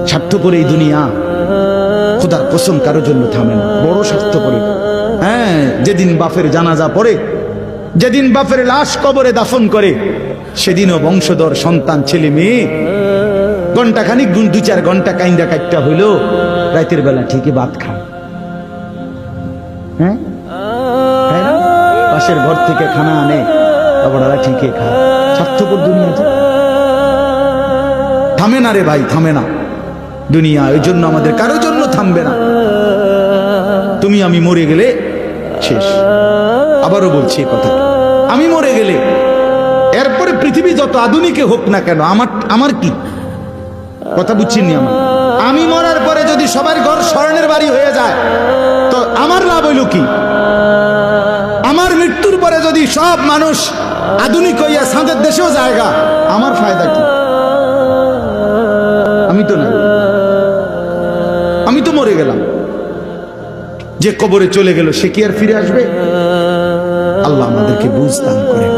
স্বার্থপর এই দুনিয়া, খোদার কসম কারোর জন্য থামে না, বড় স্বার্থপর। হ্যাঁ, যেদিন বাপের জানাজা পড়ে, যেদিন বাপের লাশ কবরে দাফন করে, সেদিনও বংশধর সন্তান ছেলে মেয়ে ঘন্টা খানিক 2-4 ঘন্টা কাইন্দা কাটটা হইল, রাতের বেলা ঠিকই ভাত খায়। হ্যাঁ, পাশের ঘর থেকে খানা আনে, ওরা ঠিকই খায়। স্বার্থপর দুনিয়া থামে না রে ভাই, থামে না দুনিয়া। ওই জন্য আমাদের কারোর জন্য থামবে না। তুমি আমি মরে গেলে শেষ। আবারও বলছি কথা, আমি মরে গেলে এরপরে পৃথিবী যত আধুনিকে হোক না কেন, আমার কি কথা বুঝছিনি? আমি মরার পরে যদি সবার ঘর স্বর্ণের বাড়ি হয়ে যায় তো আমার লাভ হইল কি? আমার মৃত্যুর পরে যদি সব মানুষ আধুনিক হইয়া সাঁদের দেশেও জায়গা, আমার ফায়দা কি? আমি তো না, আমি তো মরে গেলাম। যে কবরে চলে গেল সে কি আর ফিরে আসবে? আল্লাহ আমাদেরকে বুঝ দান করেন।